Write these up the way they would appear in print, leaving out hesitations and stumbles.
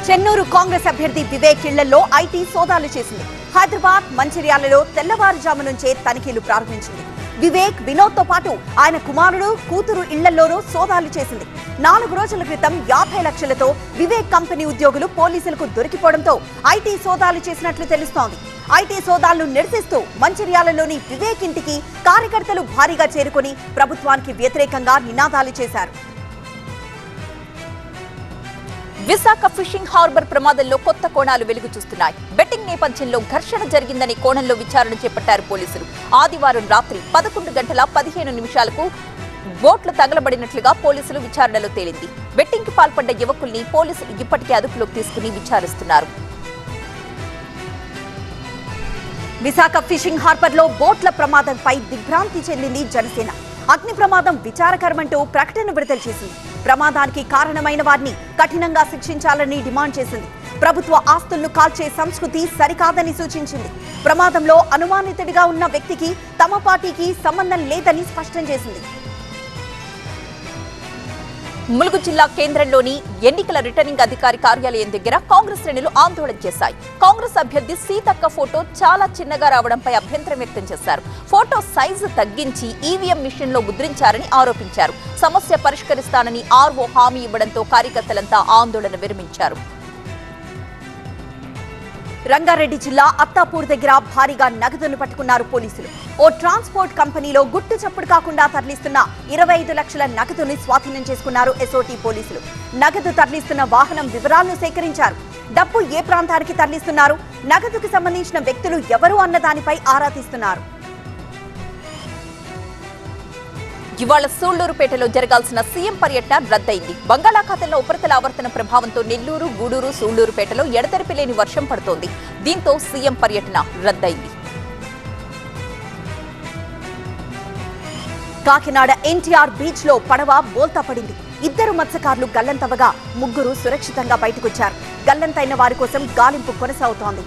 చెన్నూరు కాంగ్రెస్ అభ్యర్థి వివేక్ ఇళ్లలో ఐటీ సోదాలు చేసింది. హైదరాబాద్ మంచిర్యాలలో తెల్లవారుజాము నుంచే తనిఖీలు ప్రారంభించింది. వివేక్, వినోద్ తో పాటు ఆయన కుమారుడు, కూతురు ఇళ్లలోనూ సోదాలు చేసింది. 4 రోజుల క్రితం 50 లక్షలతో వివేక్ కంపెనీ ఉద్యోగులు పోలీసులకు దొరికిపోవడంతో ఐటీ సోదాలు చేసినట్లు తెలుస్తోంది. ఐటీ సోదాలను నిరసిస్తూ మంచిర్యాలలోని వివేక్ ఇంటికి కార్యకర్తలు భారీగా చేరుకుని ప్రభుత్వానికి వ్యతిరేకంగా నినాదాలు చేశారు. విశాఖ ఫిషింగ్ హార్బర్ ప్రమాదంలో కొత్త కోణాలు వెలుగు చూస్తున్నాయి. బెట్టింగ్ నేపథ్యంలో ఘర్షణ జరిగిందనే కోణంలో విచారణ చేపట్టారు పోలీసులు. ఆదివారం రాత్రి 11:15 బోట్లు తగలబడినట్లుగా పోలీసులు విచారణలో తేలింది. బెట్టింగ్ కి పాల్పడ్డ యువకుల్ని పోలీసులు ఇప్పటికే అదుపులోకి తీసుకుని విచారిస్తున్నారు. విశాఖ ఫిషింగ్ హార్బర్ లో బోట్ల ప్రమాదంపై దిగ్భ్రాంతి చెందింది జనసేన. అగ్ని ప్రమాదం విచారకరమంటూ ప్రకటన విడుదల చేసింది. ప్రమాదానికి కారణమైన వారిని కఠినంగా శిక్షించాలని డిమాండ్ చేసింది. ప్రభుత్వ ఆస్తులను కాల్చే సంస్కృతి సరికాదని సూచించింది. ప్రమాదంలో అనుమానితుడిగా ఉన్న వ్యక్తికి తమ పార్టీకి సంబంధం లేదని స్పష్టం చేసింది. ములుగు జిల్లా కేంద్రంలోని ఎన్నికల రిటర్నింగ్ అధికారి కార్యాలయం దగ్గర కాంగ్రెస్ శ్రేణులు ఆందోళన చేశాయి. కాంగ్రెస్ అభ్యర్థి సీతక్క ఫోటో చాలా చిన్నగా రావడంపై అభ్యంతరం వ్యక్తం చేశారు. ఫోటో సైజు తగ్గించి ఈవీఎం మిషన్ లో ముద్రించారని ఆరోపించారు. సమస్య పరిష్కరిస్తానని ఆర్ఓ హామీ ఇవ్వడంతో కార్యకర్తలంతా ఆందోళన విరమించారు. రంగారెడ్డి జిల్లా అత్తాపూర్ దగ్గర భారీగా నగదును పట్టుకున్నారు పోలీసులు. ఓ ట్రాన్స్పోర్ట్ కంపెనీలో గుట్టు చప్పుడు కాకుండా తరలిస్తున్న 25 లక్షల నగదుని స్వాధీనం చేసుకున్నారు ఎస్ఓటీ పోలీసులు. నగదు తరలిస్తున్న వాహనం వివరాలను సేకరించారు. డబ్బు ఏ ప్రాంతానికి తరలిస్తున్నారు, నగదుకు సంబంధించిన వ్యక్తులు ఎవరు అన్న దానిపై ఆరా తీస్తున్నారు. ఇవాళ సూళ్లూరుపేటలో జరగాల్సిన సీఎం పర్యటన రద్దయింది. బంగాళాఖాతంలో ఉపరితల ఆవర్తన ప్రభావంతో నెల్లూరు, గూడూరు, సూళ్లూరుపేటలో ఎడతెరిపి లేని వర్షం పడుతోంది. దీంతో సీఎం పర్యటన రద్దయింది. కాకినాడ ఎన్టీఆర్ బీచ్ లో పడవ బోల్తా పడింది. 2 మత్స్యకారులు గల్లంతవగా 3 సురక్షితంగా బయటకొచ్చారు. గల్లంతైన వారి కోసం గాలింపు కొనసాగుతోంది.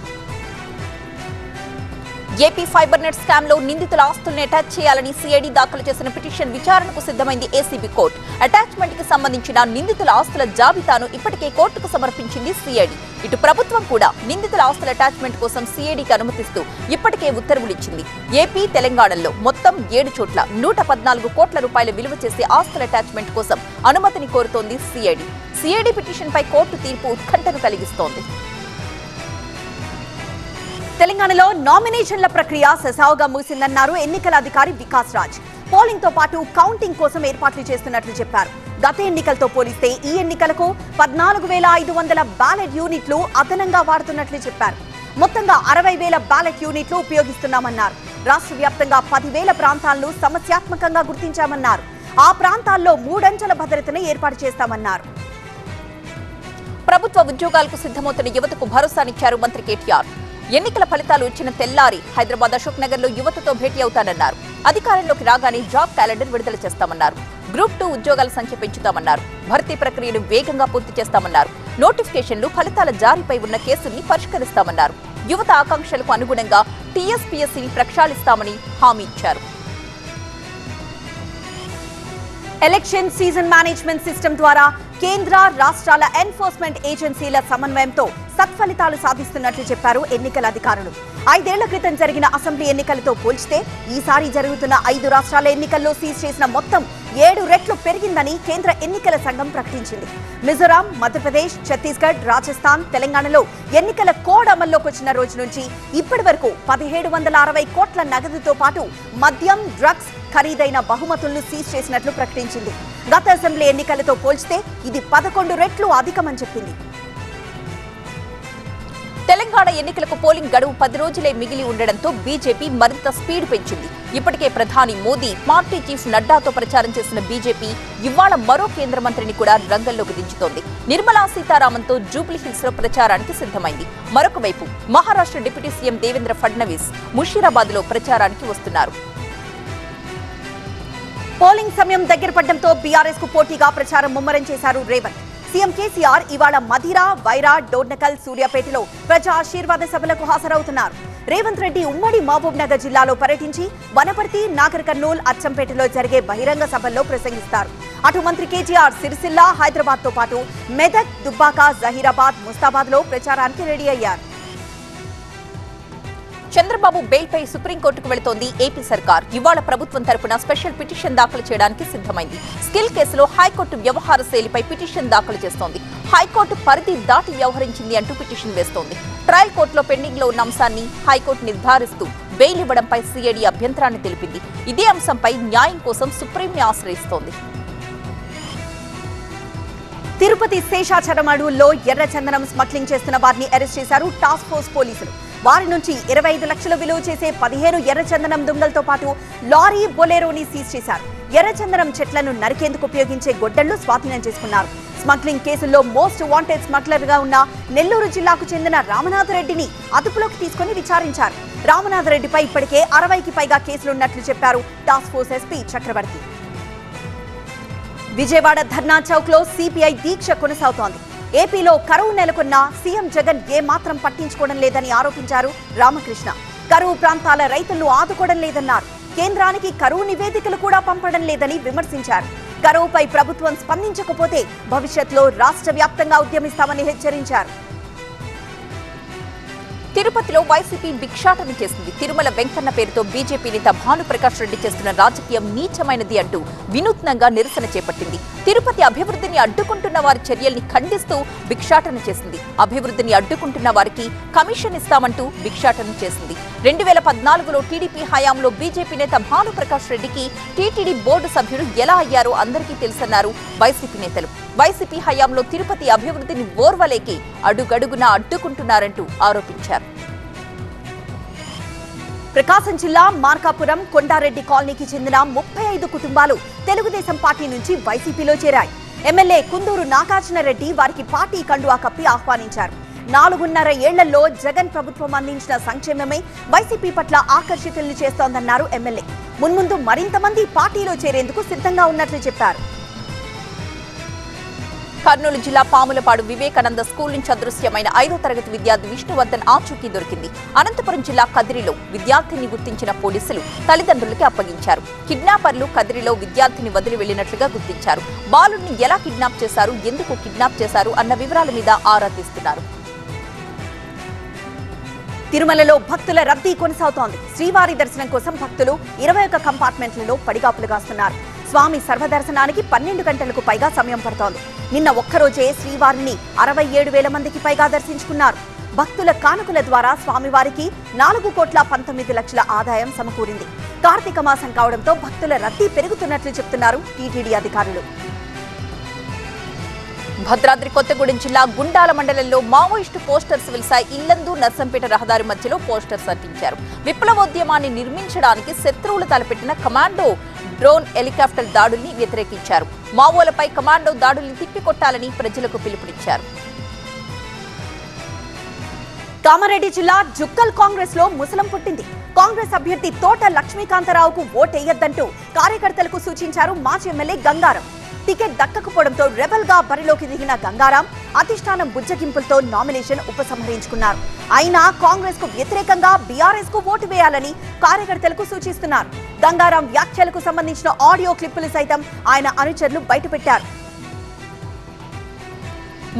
ఏపీ ఫైబర్ నెట్ స్కామ్ లో నిందితుల ఆస్తుల్ని అటాచ్ చేయాలని సిఐడి దాఖలు చేసిన పిటిషన్ విచారణకు సిద్ధమైంది ఏసీబీ కోర్టు. అటాచ్మెంట్ కి సంబంధించిన నిందితుల ఆస్తుల జాబితాను ఇప్పటికే కోర్టుకు సమర్పించింది సిఐడి. ఇటు ప్రభుత్వం కూడా నిందితుల ఆస్తుల అటాచ్మెంట్ కోసం సిఐడికి అనుమతిస్తూ ఇప్పటికే ఉత్తర్వులిచ్చింది. ఏపీ, తెలంగాణలో మొత్తం 7 చోట్ల 114 కోట్ల రూపాయల విలువ చేసే ఆస్తుల అటాచ్మెంట్ కోసం అనుమతిని కోరుతోంది సిఐడి. సిఐడి పిటిషన్ పై కోర్టు తీర్పు ఉత్కంఠను కలిగిస్తోంది. తెలంగాణలో నామినేషన్ల ప్రక్రియ సజావుగా ముగిసిందన్నారు ఎన్నికల అధికారి వికాస్ రాజ్. పోలింగ్ తో పాటు కౌంటింగ్ కోసం ఏర్పాట్లు చేస్తున్నట్లు చెప్పారు. గత ఎన్నికలతో పోలిస్తే ఈ ఎన్నికలకు 14,500 బ్యాలెట్ యూనిట్లు అదనంగా వాడుతున్నట్లు చెప్పారు. మొత్తంగా 60,000 బ్యాలెట్ యూనిట్లు ఉపయోగిస్తున్నామన్నారు. రాష్ట్ర వ్యాప్తంగా 10,000 ప్రాంతాలను సమస్యాత్మకంగా గుర్తించామన్నారు. ఆ ప్రాంతాల్లో 3 అంచెల భద్రతను ఏర్పాటు చేస్తామన్నారు. ప్రభుత్వ ఉద్యోగాలకు సిద్ధమవుతున్న యువతకు భరోసానిచ్చారు మంత్రి కేటీఆర్. ఎన్నికల ఫలితాలు వచ్చిన తెల్లారి హైదరాబాద్ అశోక్ నగర్ లో యువతతో భేటీ అవుతానన్నారు. అధికారంలోకి రాగానే జాబ్ క్యాలెండర్ విడుదల చేస్తామన్నారు. గ్రూప్ 2 ఉద్యోగాల సంఖ్య పెంచుతామన్నారు. భర్తీ ప్రక్రియను వేగంగా పూర్తి చేస్తామన్నారు. నోటిఫికేషన్లు, ఫలితాల జారీపై ఉన్న కేసుల్ని పరిష్కరిస్తామన్నారు. యువత ఆకాంక్షలకు అనుగుణంగా టీఎస్పీఎస్సీని ప్రక్షాళిస్తామని హామీ ఇచ్చారు. ఎలక్షన్ సీజన్ మేనేజ్మెంట్ సిస్టమ్ ద్వారా కేంద్ర, రాష్ట్రాల ఎన్ఫోర్స్మెంట్ ఏజెన్సీల సమన్వయంతో సత్ఫలితాలు సాధిస్తున్నట్లు చెప్పారు ఎన్నికల అధికారులు. 5 ఏళ్ల క్రితం జరిగిన అసెంబ్లీ ఎన్నికలతో పోల్చితే ఈసారి జరుగుతున్న 5 రాష్ట్రాల ఎన్నికల్లో సీజ్ చేసిన మొత్తం 7 రెట్లు పెరిగిందని కేంద్ర ఎన్నికల సంఘం ప్రకటించింది. మిజోరాం, మధ్యప్రదేశ్, ఛత్తీస్గఢ్, రాజస్థాన్, తెలంగాణలో ఎన్నికల కోడ్ అమల్లోకి వచ్చిన రోజు నుంచి ఇప్పటి వరకు 1760 కోట్ల నగదుతో పాటు మద్యం, డ్రగ్స్, ఖరీదైన బహుమతులను సీజ్ చేసినట్లు ప్రకటించింది. గత అసెంబ్లీ ఎన్నికలతో పోల్చితే ఇది 11 రెట్లు అధికమని చెప్పింది. తెలంగాణ ఎన్నికలకు పోలింగ్ గడువు 10 రోజులే మిగిలి ఉండడంతో బీజేపీ మరింత స్పీడ్ పెంచింది. ఇప్పటికే ప్రధాని మోదీ, పార్టీ చీఫ్ నడ్డాతో ప్రచారం చేసిన బీజేపీ ఇవాళ మరో కేంద్ర మంత్రిని కూడా రంగంలోకి దించుతోంది. నిర్మలా సీతారామన్తో జూబ్లీహిల్స్ లో ప్రచారానికి సిద్ధమైంది. మరొక వైపు మహారాష్ట్ర డిప్యూటీ సీఎం దేవేంద్ర ఫడ్నవీస్ ముషీరాబాద్ లో ప్రచారానికి వస్తున్నారు. పోలింగ్ సమయం దగ్గర పడడంతో బీఆర్ఎస్ కు పోటీగా ప్రచారం ముమ్మరం చేశారు రేవంత్. సీఎం కేసీఆర్ ఇవాళ మధిర, వైరా, డోర్నకల్, సూర్యాపేటలో ప్రజా ఆశీర్వాద సభలకు హాజరవుతున్నారు. రేవంత్ రెడ్డి ఉమ్మడి మహబూబ్ నగర్ జిల్లాలో పర్యటించి వనపర్తి, నాగర్ కర్నూల్, అచ్చంపేటలో జరిగే బహిరంగ సభల్లో ప్రసంగిస్తారు. అటు మంత్రి కేటీఆర్ సిరిసిల్ల, హైదరాబాద్ తో పాటు మెదక్, దుబ్బాక, జహీరాబాద్, ముస్తాబాద్ లో ప్రచారానికి రెడీ అయ్యారు. చంద్రబాబు బెయిల్పై సుప్రీంకోర్టుకు వెళుతోంది ఏపీ సర్కార్. ఇవాళ ప్రభుత్వం తరపున స్పెషల్ పిటిషన్ దాఖలు చేయడానికి సిద్ధమైంది. స్కిల్ కేసులో హైకోర్టు వ్యవహార శైలిపై పిటిషన్ దాఖలు చేస్తోంది. హైకోర్టు పరిధి దాటి వ్యవహరించింది అంటూ పిటిషన్ వేస్తోంది. ట్రయల్ కోర్టులో పెండింగ్ లో ఉన్న అంశాన్ని హైకోర్టు నిర్ధారిస్తూ బెయిల్ ఇవ్వడంపై సిఐడి అభ్యంతరాన్ని తెలిపింది. ఇదే అంశంపై న్యాయం కోసం సుప్రీంని ఆశ్రయిస్తోంది. తిరుపతి శేషాచలం అడవుల్లో ఎర్రచందనం స్మగ్లింగ్ చేస్తున్న వారిని అరెస్ట్ చేశారు టాస్క్ ఫోర్స్ పోలీసులు. వారి నుంచి 25 లక్షల విలువ చేసే 15 ఎర్రచందనం దుంగలతో పాటు లారీ, బొలెరోని సీజ్ చేశారు. ఎర్రచందనం చెట్లను నరికేందుకు ఉపయోగించే గొడ్డళ్లు స్వాధీనం చేసుకున్నారు. స్మగ్లింగ్ కేసుల్లో మోస్ట్ వాంటెడ్ స్మగ్లర్ గా ఉన్న నెల్లూరు జిల్లాకు చెందిన రామనాథరెడ్డిని అదుపులోకి తీసుకుని విచారించారు. రామనాథరెడ్డిపై ఇప్పటికే 60కి పైగా కేసులున్నట్లు చెప్పారు టాస్క్ ఫోర్స్ ఎస్పీ చక్రవర్తి. విజయవాడ ధర్నా చౌక్ లో సిపిఐ దీక్ష కొనసాగుతోంది. ఏపీలో కరువు నెలకొన్న సీఎం జగన్ ఏమాత్రం పట్టించుకోవడం లేదని ఆరోపించారు రామకృష్ణ. కరువు ప్రాంతాల రైతులను ఆదుకోవడం లేదన్నారు. కేంద్రానికి కరువు నివేదికలు కూడా పంపడం లేదని విమర్శించారు. కరువుపై ప్రభుత్వం స్పందించకపోతే భవిష్యత్తులో రాష్ట్ర వ్యాప్తంగా ఉద్యమిస్తామని హెచ్చరించారు. తిరుపతిలో వైసీపీ భిక్షాటన చేసింది. తిరుమల వెంకన్న పేరుతో బీజేపీ నేత భానుప్రకాష్ రెడ్డి చేస్తున్న రాజకీయం నీచమైనది అంటూ వినూత్నంగా నిరసన చేపట్టింది. తిరుపతి అభివృద్ధిని అడ్డుకుంటున్న వారి చర్యల్ని ఖండిస్తూ భిక్షాటన చేసింది. అభివృద్ధిని అడ్డుకుంటున్న వారికి కమిషన్ ఇస్తామంటూ భిక్షాటన చేసింది. 2014లో టీడీపీ హయాంలో బీజేపీ నేత భానుప్రకాష్ రెడ్డికి టీటీడీ బోర్డు సభ్యుడు ఎలా అయ్యారో అందరికీ తెలుసన్నారు వైసీపీ నేతలు. వైసీపీ హయాంలో తిరుపతి అభివృద్ధిని ఓర్వలేకి అడుగడుగునా అడ్డుకుంటున్నారంటూ ఆరోపించారు. ప్రకాశం జిల్లా మార్కాపురం కొండారెడ్డి కాలనీకి చెందిన 35 కుటుంబాలు తెలుగుదేశం పార్టీ నుంచి వైసీపీలో చేరాయి. ఎమ్మెల్యే కుందూరు నాగార్జునరెడ్డి వారికి పార్టీ కండువా కప్పి ఆహ్వానించారు. 4.5 ఏళ్లలో జగన్ ప్రభుత్వం అందించిన సంక్షేమమే వైసీపీ పట్ల ఆకర్షితుల్ని చేస్తోందన్నారు ఎమ్మెల్యే. మున్ముందు మరింత మంది పార్టీలో చేరేందుకు సిద్ధంగా ఉన్నట్లు చెప్పారు. కర్నూలు జిల్లా పాములపాడు వివేకానంద స్కూల్ నుంచి అదృశ్యమైన 5వ తరగతి విద్యార్థి విష్ణువర్ధన్ ఆచూకీ దొరికింది. అనంతపురం జిల్లా కదిరిలో విద్యార్థిని గుర్తించిన పోలీసులు తల్లిదండ్రులకి అప్పగించారు. కిడ్నాపర్లు కదిరిలో విద్యార్థిని వదిలి వెళ్లినట్లుగా గుర్తించారు. బాలుడిని ఎలా కిడ్నాప్ చేశారు, ఎందుకు కిడ్నాప్ చేశారు అన్న వివరాల మీద ఆరా తీస్తున్నారు. తిరుమలలో భక్తుల రద్దీ కొనసాగుతోంది. శ్రీవారి దర్శనం కోసం భక్తులు 21 కంపార్ట్మెంట్లలో పడిగాపులు కాస్తున్నారు. స్వామి సర్వదర్శనానికి 12 గంటలకు పైగా సమయం పడుతోంది. నిన్న ఒక్కరోజే శ్రీవారిని 67,000 మందికి పైగా దర్శించుకున్నారు. భక్తుల కానుకల ద్వారా స్వామివారికి 4,19,00,000 ఆదాయం సమకూరింది. కార్తీక మాసం కావడంతో భక్తుల రద్దీ పెరుగుతున్నట్లు చెప్తున్నారు టీటీడీ అధికారులు. భద్రాద్రి కొత్తగూడెం జిల్లా గుండాల మండలంలో మావోయిస్టు పోస్టర్స్ వెలిశాయి. ఇల్లందు నర్సంపేట రహదారి మధ్యలో పోస్టర్స్ అంటించారు. విప్లవోద్యమాన్ని నిర్మించడానికి శత్రువులు తలపెట్టిన కమాండో డ్రోన్, హెలికాప్టర్ దాడుల్ని వ్యతిరేకించారు. మావోలపై కమాండో దాడుల్ని తిప్పికొట్టాలని ప్రజలకు పిలుపునిచ్చారు. కామారెడ్డి జిల్లా జుక్కల్ కాంగ్రెస్ లో ముసలం పుట్టింది. కాంగ్రెస్ అభ్యర్థి తోట లక్ష్మీకాంతరావుకు ఓటేయొద్దంటూ కార్యకర్తలకు సూచించారు మాజీ ఎమ్మెల్యే గంగారం. టికెట్ దక్కకపోవడంతో రెబల్ గా బరిలోకి దిగిన గంగారాం అధిష్టానం బుజ్జగింపులతో నామినేషన్ ఉపసంహరించుకున్నారు. అయినా కాంగ్రెస్ కు వ్యతిరేకంగా బీఆర్ఎస్ కు ఓటు వేయాలని కార్యకర్తలకు సూచిస్తున్నారు. గంగారాం వ్యాఖ్యలకు సంబంధించిన ఆడియో క్లిప్పులు సైతం ఆయన అనుచరులు బయటపెట్టారు.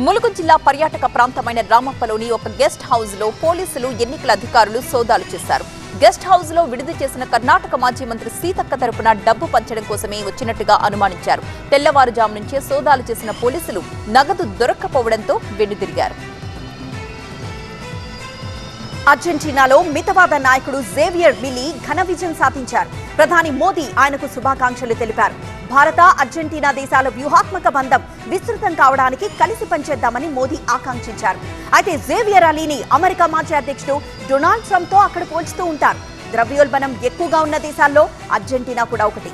ములుగు జిల్లా పర్యాటక ప్రాంతమైన రామప్పలోని ఒక గెస్ట్ హౌస్ లో పోలీసులు, ఎన్నికల అధికారులు సోదాలు చేశారు. గెస్ట్ హౌస్ లో విడుదల చేసిన కర్ణాటక మాజీ మంత్రి సీతక్క తరపున డబ్బు పంచడం కోసమే వచ్చినట్టుగా అనుమానించారు. తెల్లవారుజాము నుంచే సోదాలు చేసిన పోలీసులు నగదు దొరక్కపోవడంతో వెనుదిరిగారు. అర్జెంటీనాలో మితవాద నాయకుడు జేవియర్ మిలీ ఘన విజయం సాధించారు. ప్రధాని మోదీ ఆయనకు శుభాకాంక్షలు తెలిపారు. భారత, అర్జెంటీనా దేశాల వ్యూహాత్మక బంధం విస్తృతం కావడానికి కలిసి పనిచేద్దామని మోదీ ఆకాంక్షించారు. అయితే జేవియర్ అలీని అమెరికా మాజీ అధ్యక్షుడు డొనాల్డ్ ట్రంప్ తో అక్కడ పోల్చుతూ ఉంటారు. ద్రవ్యోల్బణం ఎక్కువగా ఉన్న దేశాల్లో అర్జెంటీనా కూడా ఒకటి.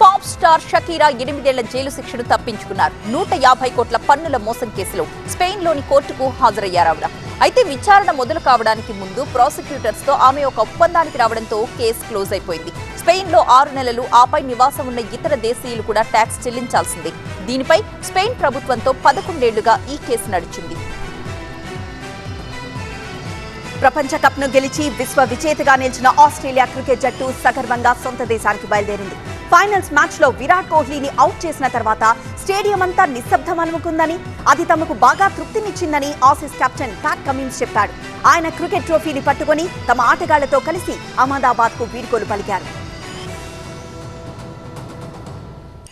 పాప్ స్టార్ షకీరా 8 ఏళ్ల జైలు శిక్షను తప్పించుకున్నారు. 150 కోట్ల పన్నుల మోసం కేసులో స్పెయిన్ లోని కోర్టుకు హాజరయ్యారావిడ. అయితే విచారణ మొదలు కావడానికి ముందు ప్రాసిక్యూటర్స్ తో ఆమె ఒక ఒప్పందానికి రావడంతో కేసు క్లోజ్ అయిపోయింది. స్పెయిన్ లో 6 నెలలు, ఆపై నివాసం ఉన్న ఇతర దేశీయులు కూడా ట్యాక్స్ చెల్లించాల్సిందే. దీనిపై స్పెయిన్ ప్రభుత్వంతో 11 ఏళ్లుగా ఈ కేసు నడిచింది. ప్రపంచ కప్ ను గెలిచి విశ్వ విజేతగా నిలిచిన ఆస్ట్రేలియా క్రికెట్ జట్టు సగర్వంగా సొంత దేశానికి బయలుదేరింది. ఫైనల్స్ మ్యాచ్ లో విరాట్ కోహ్లీని అవుట్ చేసిన తర్వాత స్టేడియం అంతా నిశ్శబ్దం అలుముకుందని, అది తమకు బాగా తృప్తినిచ్చిందని ఆసీస్ కెప్టెన్ ప్యాట్ కమిన్స్ చెప్పాడు. ఆయన క్రికెట్ ట్రోఫీని పట్టుకొని తమ ఆటగాళ్లతో కలిసి అహ్మదాబాద్ కు వీడ్కోలు పలికారు.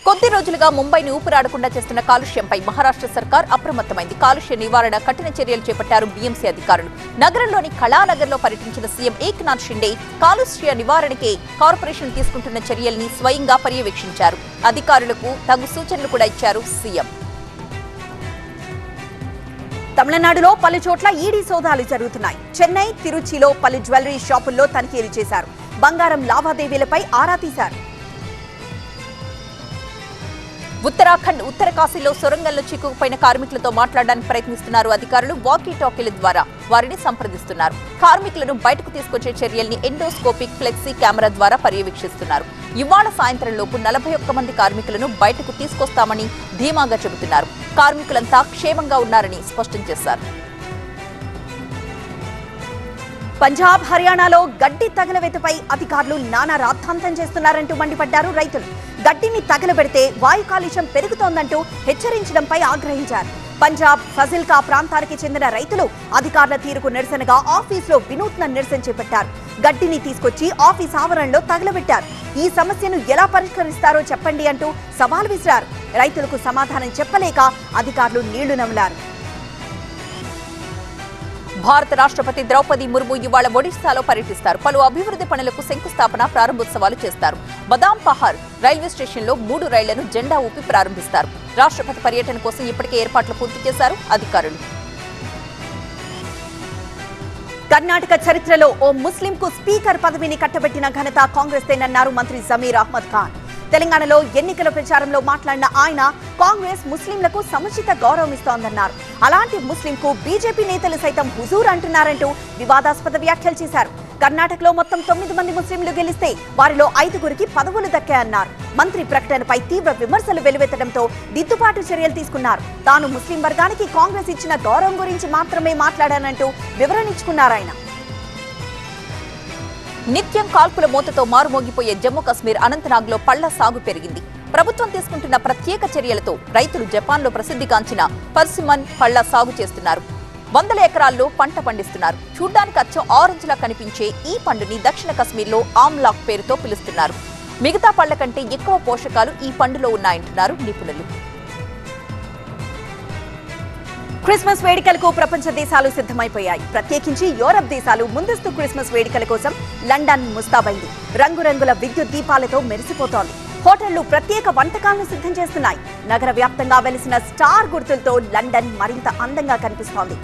కొద్ది రోజులుగా ముంబైని ఊపిరాడకుండా చేస్తున్న కాలుష్యంపై మహారాష్ట్ర సర్కార్ అప్రమత్తమైంది. కాలుష్య నివారణ కఠిన చర్యలు చేపట్టారు బీఎంసీ అధికారులు. నగరంలోని కళానగర్లో పర్యటించిన సీఎం ఏక్నాథ్ షిండే కాలుష్య నివారణకే కార్పొరేషన్ తీసుకుంటున్న చర్యల్ని స్వయంగా పర్యవేక్షించారు. అధికారులకు తగు సూచనలు కూడా ఇచ్చారు సీఎం. తమిళనాడులో పలు చోట్ల ఈడీ సోదాలు జరుగుతున్నాయి. చెన్నై, తిరుచిలో పలు జ్యువెలరీ షాపుల్లో తనిఖీలు చేశారు. బంగారం లావాదేవీలపై ఆరా తీశారు. ఉత్తరాఖండ్ ఉత్తరకాశీలో సొరంగంలో చిక్కుకుపోయిన కార్మికులతో మాట్లాడడానికి ప్రయత్నిస్తున్నారు అధికారులు. వాకీ టాకీల ద్వారా వారిని సంప్రదిస్తున్నారు. కార్మికులను బయటకు తీసుకొచ్చే చర్యల్ని ఎండోస్కోపిక్ ఫ్లెక్సీ కెమెరా ద్వారా పర్యవేక్షిస్తున్నారు. ఇవాళ సాయంత్రంలోపు 41 మంది కార్మికులను బయటకు తీసుకొస్తామని ధీమాగా చెబుతున్నారు. కార్మికులంతా క్షేమంగా ఉన్నారని స్పష్టం చేశారు. పంజాబ్, హర్యానాలో గడ్డి తగలబెట్టుపై అధికారులు నానా రాద్ధాంతం చేస్తున్నారంటూ మండిపడ్డారు రైతులు. గడ్డిని తగలబెడితే వాయు కాలుష్యం పెరుగుతోందంటూ హెచ్చరించడంపై ఆగ్రహించారు. పంజాబ్ ఫజిల్కా ప్రాంతానికి చెందిన రైతులు అధికారుల తీరుకు నిరసనగా ఆఫీసులో వినూత్న నిరసన చేపట్టారు. గడ్డిని తీసుకొచ్చి ఆఫీస్ ఆవరణలో తగలబెట్టారు. ఈ సమస్యను ఎలా పరిష్కరిస్తారో చెప్పండి అంటూ సవాల్ విసిరారు. రైతులకు సమాధానం చెప్పలేక అధికారులు నీళ్లు నమిలారు. భారత రాష్ట్రపతి ద్రౌపది ముర్ము ఇవాళ ఒడిశాలో పర్యటిస్తారు. పలు అభివృద్ధి పనులకు శంకుస్థాపన, ప్రారంభోత్సవాలు చేస్తారు. బదాం పహార్ రైల్వే స్టేషన్లో 3 రైళ్లను జెండా ఊపి ప్రారంభిస్తారు. రాష్ట్రపతి పర్యటన కోసం ఇప్పటికే ఏర్పాట్లు పూర్తి చేశారు అధికారులు. కర్ణాటక చరిత్రలో ఓ ముస్లింకు స్పీకర్ పదవిని కట్టబెట్టిన ఘనత కాంగ్రెస్దేనన్నారు మంత్రి జమీర్ అహ్మద్ ఖాన్. తెలంగాణలో ఎన్నికల ప్రచారంలో మాట్లాడిన ఆయన కాంగ్రెస్ ముస్లింలకు సముచిత గౌరవం ఇస్తోందన్నారు. అలాంటి ముస్లింకు బీజేపీ నేతలు సైతం హుజూర్ అంటున్నారంటూ వివాదాస్పద వ్యాఖ్యలు చేశారు. కర్ణాటకలో మొత్తం 9 మంది ముస్లింలు గెలిస్తే వారిలో 5గురికి పదవులు దక్కాయన్నారు. మంత్రి ప్రకటనపై తీవ్ర విమర్శలు వెలువెత్తడంతో దిద్దుబాటు చర్యలు తీసుకున్నారు. తాను ముస్లిం వర్గానికి కాంగ్రెస్ ఇచ్చిన గౌరవం గురించి మాత్రమే మాట్లాడానంటూ వివరణించుకున్నారాయన. నిత్యం కాల్పుల మూతతో మారుమోగిపోయే జమ్మూ కశ్మీర్ అనంతనాగ్లో పళ్ల సాగు పెరిగింది. ప్రభుత్వం తీసుకుంటున్న ప్రత్యేక చర్యలతో రైతులు జపాన్లో ప్రసిద్ధిగాంచిన పర్సిమన్ పళ్ల సాగు చేస్తున్నారు. 100 ఎకరాల్లో పంట పండిస్తున్నారు. చూడ్డానికి అచ్చం ఆరెంజ్ లా కనిపించే ఈ పండుని దక్షిణ కశ్మీర్లో ఆమ్లాక్ పేరుతో పిలుస్తున్నారు. మిగతా పళ్ల కంటే ఎక్కువ పోషకాలు ఈ పండులో ఉన్నాయంటున్నారు నిపుణులు. క్రిస్మస్ వేడుకలకు ప్రపంచ దేశాలు సిద్ధమైపోయాయి. ప్రత్యేకించి యూరప్ దేశాలు ముందస్తు క్రిస్మస్ వేడుకల కోసం లండన్ ముస్తాబైంది. రంగురంగుల విద్యుత్ దీపాలతో మెరిసిపోతోంది. హోటళ్లు ప్రత్యేక వంటకాలను సిద్ధం చేస్తున్నాయి. నగర వ్యాప్తంగా వెలిసిన స్టార్ గుర్తులతో లండన్ మరింత అందంగా కనిపిస్తోంది.